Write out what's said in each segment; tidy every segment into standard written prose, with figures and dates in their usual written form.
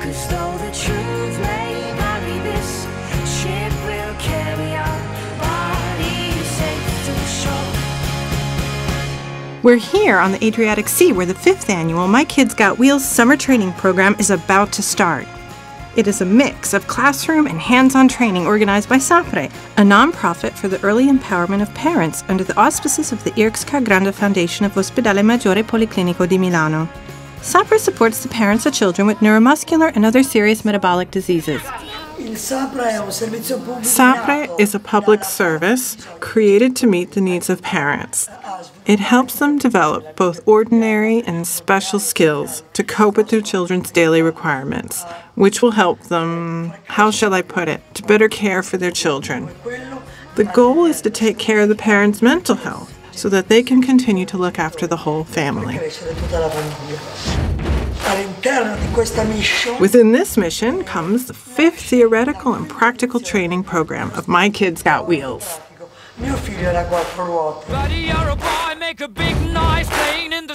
'Cause though the truth may vary, this ship will carry our bodies safe to shore. We're here on the Adriatic Sea, where the 5th annual My Kids Got Wheels summer training program is about to start. It is a mix of classroom and hands-on training organized by SAPRE, a nonprofit for the early empowerment of parents under the auspices of the Irskar Grande Foundation of Ospedale Maggiore Policlinico di Milano. SAPRE supports the parents of children with neuromuscular and other serious metabolic diseases. SAPRE is a public service created to meet the needs of parents. It helps them develop both ordinary and special skills to cope with their children's daily requirements, which will help them, how shall I put it, to better care for their children. The goal is to take care of the parents' mental health so that they can continue to look after the whole family. Within this mission comes the 5th theoretical and practical training program of My Kids Got Wheels.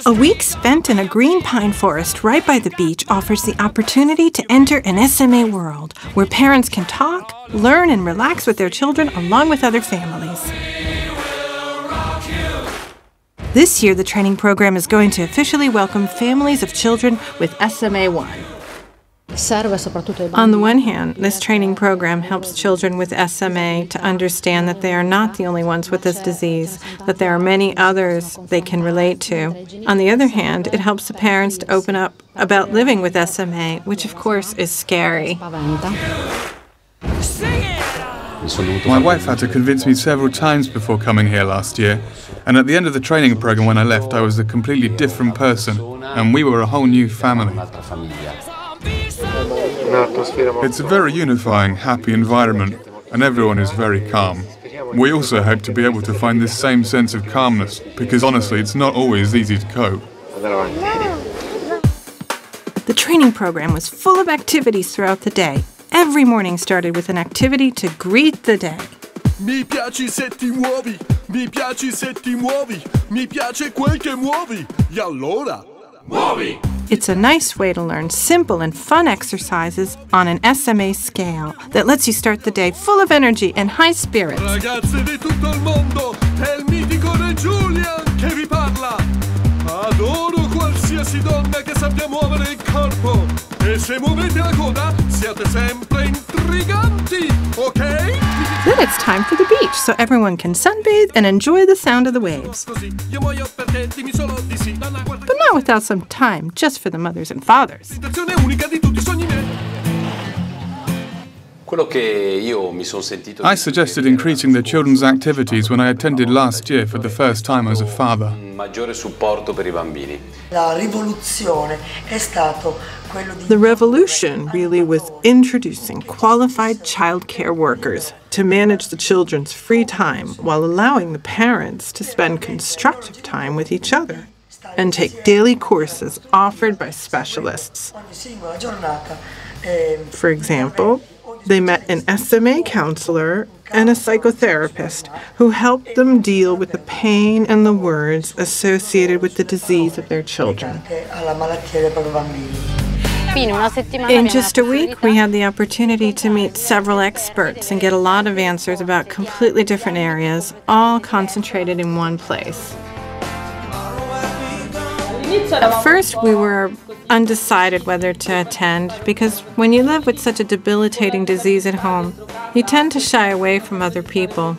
A week spent in a green pine forest right by the beach offers the opportunity to enter an SMA world where parents can talk, learn, and relax with their children along with other families. This year, the training program is going to officially welcome families of children with SMA1. On the one hand, this training program helps children with SMA to understand that they are not the only ones with this disease, that there are many others they can relate to. On the other hand, it helps the parents to open up about living with SMA, which of course is scary. My wife had to convince me several times before coming here last year, and at the end of the training program when I left, I was a completely different person, and we were a whole new family. It's a very unifying, happy environment, and everyone is very calm. We also hope to be able to find this same sense of calmness, because honestly, it's not always easy to cope. The training program was full of activities throughout the day. Every morning started with an activity to greet the day. Mi piaci se ti muovi, mi piaci se ti muovi, mi piace quel che muovi, e allora muovi! It's a nice way to learn simple and fun exercises on an SMA scale that lets you start the day full of energy and high spirits. Ragazze di tutto il mondo, è il mitico Re Julian che vi parla. Adoro qualsiasi donna che sappia muovere il corpo. E se muovete la coda, siete sempre intriganti, ok? Then it's time for the beach, so everyone can sunbathe and enjoy the sound of the waves. But not without some time just for the mothers and fathers. I suggested increasing the children's activities when I attended last year for the first time as a father. The revolution really was introducing qualified childcare workers to manage the children's free time while allowing the parents to spend constructive time with each other and take daily courses offered by specialists. For example, they met an SMA counselor and a psychotherapist who helped them deal with the pain and the words associated with the disease of their children. In just a week, we had the opportunity to meet several experts and get a lot of answers about completely different areas, all concentrated in one place. At first, we were undecided whether to attend because when you live with such a debilitating disease at home, you tend to shy away from other people.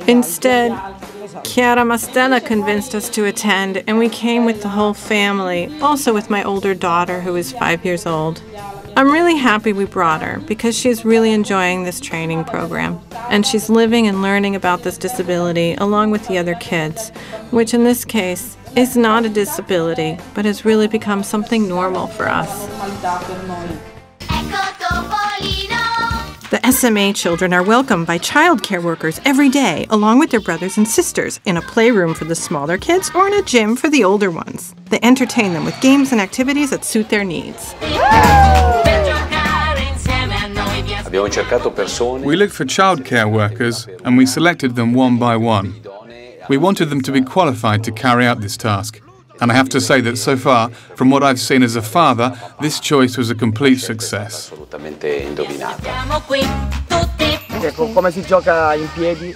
Instead, Chiara Mastella convinced us to attend, and we came with the whole family, also with my older daughter, who is 5 years old. I'm really happy we brought her because she's really enjoying this training program, and she's living and learning about this disability along with the other kids, which in this case is not a disability, but has really become something normal for us. The SMA children are welcomed by childcare workers every day, along with their brothers and sisters, in a playroom for the smaller kids or in a gym for the older ones. They entertain them with games and activities that suit their needs. We looked for childcare workers and we selected them one by one. We wanted them to be qualified to carry out this task. And I have to say that so far, from what I've seen as a father, this choice was a complete success.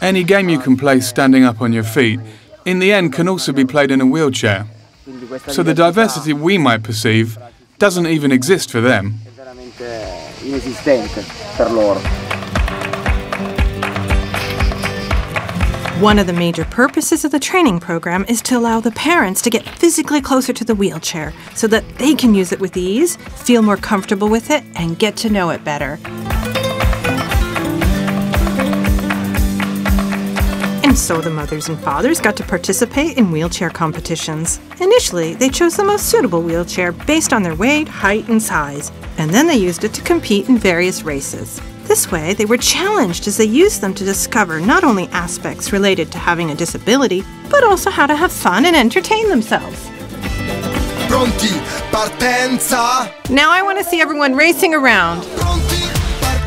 Any game you can play standing up on your feet, in the end can also be played in a wheelchair. So the diversity we might perceive doesn't even exist for them. One of the major purposes of the training program is to allow the parents to get physically closer to the wheelchair so that they can use it with ease, feel more comfortable with it, and get to know it better. And so the mothers and fathers got to participate in wheelchair competitions. Initially, they chose the most suitable wheelchair based on their weight, height, and size, and then they used it to compete in various races. This way, they were challenged as they used them to discover not only aspects related to having a disability, but also how to have fun and entertain themselves. Pronti, partenza! Now I want to see everyone racing around.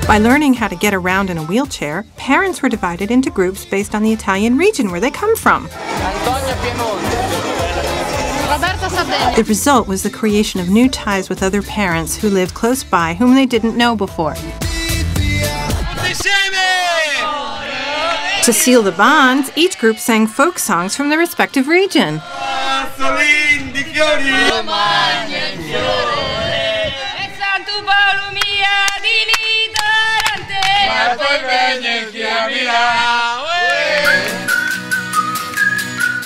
By learning how to get around in a wheelchair, parents were divided into groups based on the Italian region where they come from. The result was the creation of new ties with other parents who lived close by whom they didn't know before. To seal the bonds, each group sang folk songs from their respective region.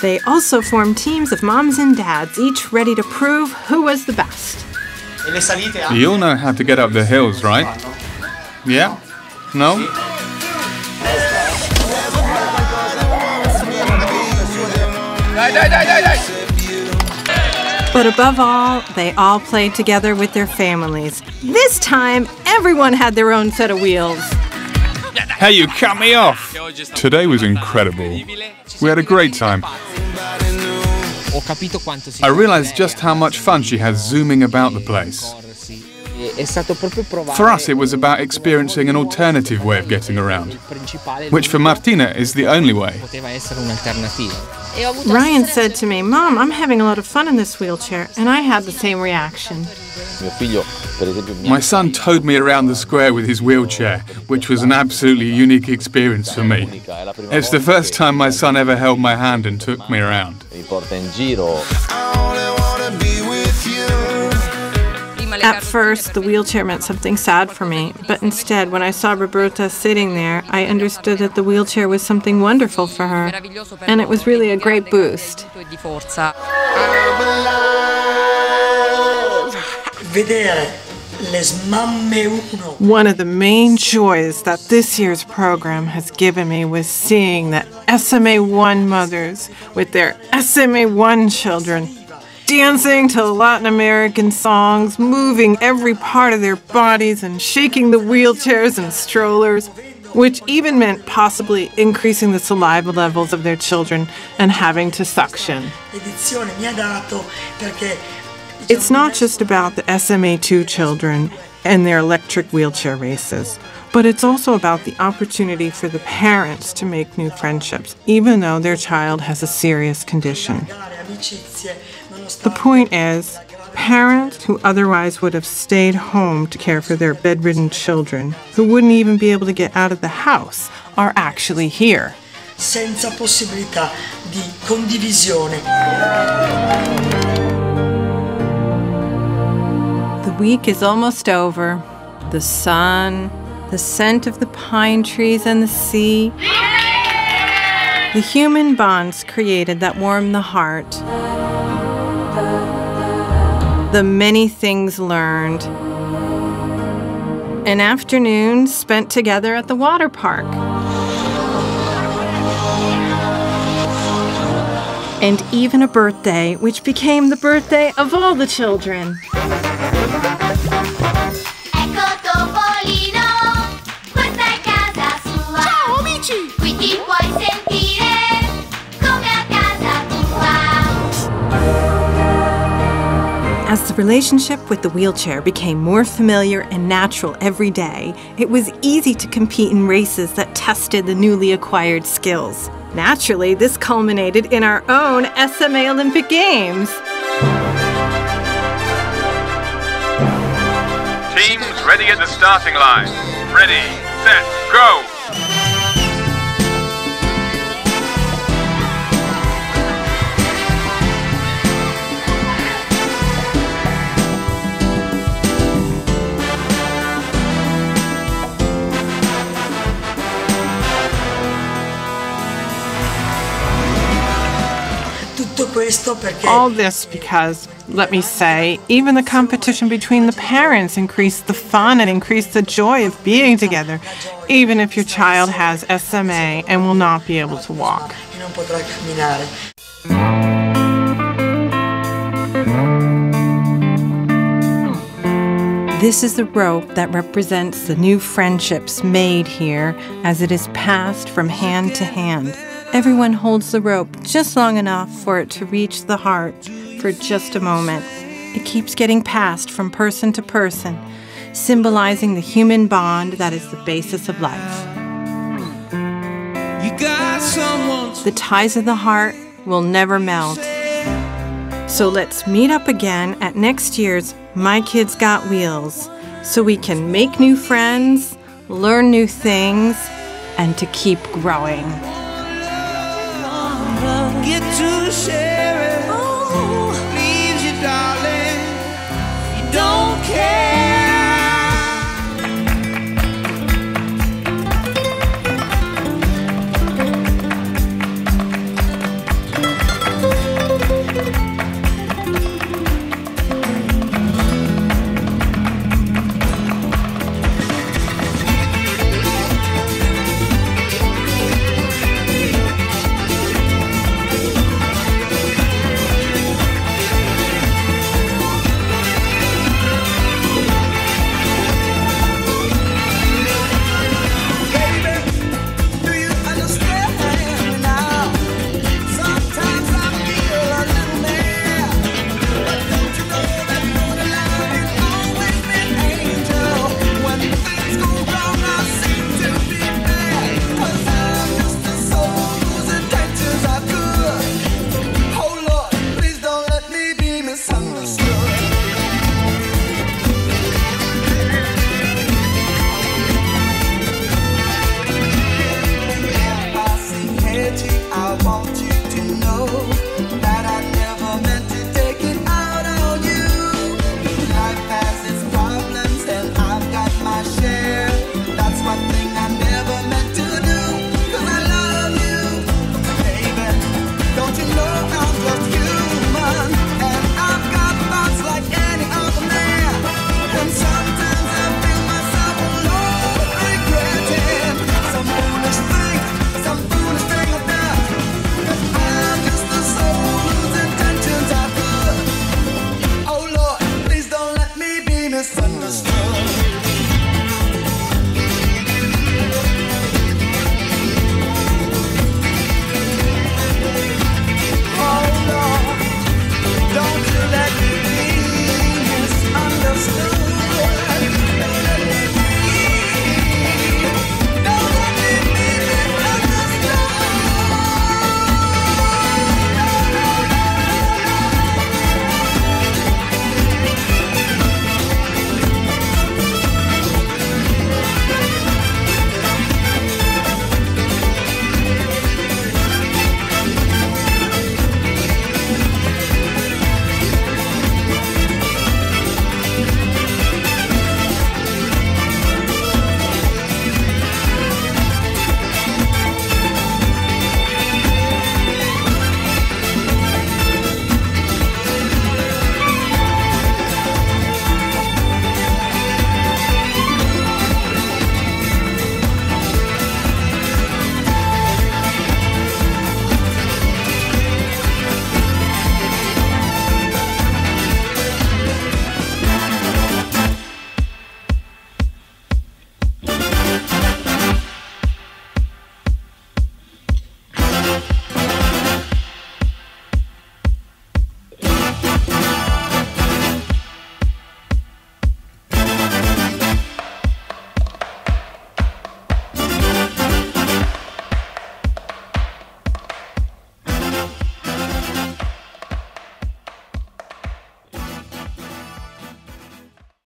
They also formed teams of moms and dads, each ready to prove who was the best. You all know how to get up the hills, right? Yeah? No? But above all, they all played together with their families. This time, everyone had their own set of wheels. Hey, you cut me off! Today was incredible. We had a great time. I realized just how much fun she has zooming about the place. For us, it was about experiencing an alternative way of getting around, which for Martina is the only way. Ryan said to me, "Mom, I'm having a lot of fun in this wheelchair," and I had the same reaction. My son towed me around the square with his wheelchair, which was an absolutely unique experience for me. It's the first time my son ever held my hand and took me around. At first, the wheelchair meant something sad for me, but instead, when I saw Roberta sitting there, I understood that the wheelchair was something wonderful for her, and it was really a great boost. One of the main joys that this year's program has given me was seeing the SMA1 mothers with their SMA1 children dancing to Latin American songs, moving every part of their bodies and shaking the wheelchairs and strollers, which even meant possibly increasing the saliva levels of their children and having to suction. It's not just about the SMA2 children and their electric wheelchair races, but it's also about the opportunity for the parents to make new friendships, even though their child has a serious condition. The point is, parents who otherwise would have stayed home to care for their bedridden children, who wouldn't even be able to get out of the house, are actually here. Senza possibilità di condivisione. The week is almost over. The sun, the scent of the pine trees and the sea. The human bonds created that warm the heart. The many things learned. An afternoon spent together at the water park. And even a birthday, which became the birthday of all the children. As the relationship with the wheelchair became more familiar and natural every day, it was easy to compete in races that tested the newly acquired skills. Naturally, this culminated in our own SMA Olympic Games. Teams ready at the starting line. Ready, set, go! All this because, let me say, even the competition between the parents increased the fun and increased the joy of being together, even if your child has SMA and will not be able to walk. This is the rope that represents the new friendships made here as it is passed from hand to hand. Everyone holds the rope just long enough for it to reach the heart for just a moment. It keeps getting passed from person to person, symbolizing the human bond that is the basis of life. The ties of the heart will never melt. So let's meet up again at next year's My Kids Got Wheels so we can make new friends, learn new things, and to keep growing. Get to share it. Oh, please you, darling. You don't care. misunderstood.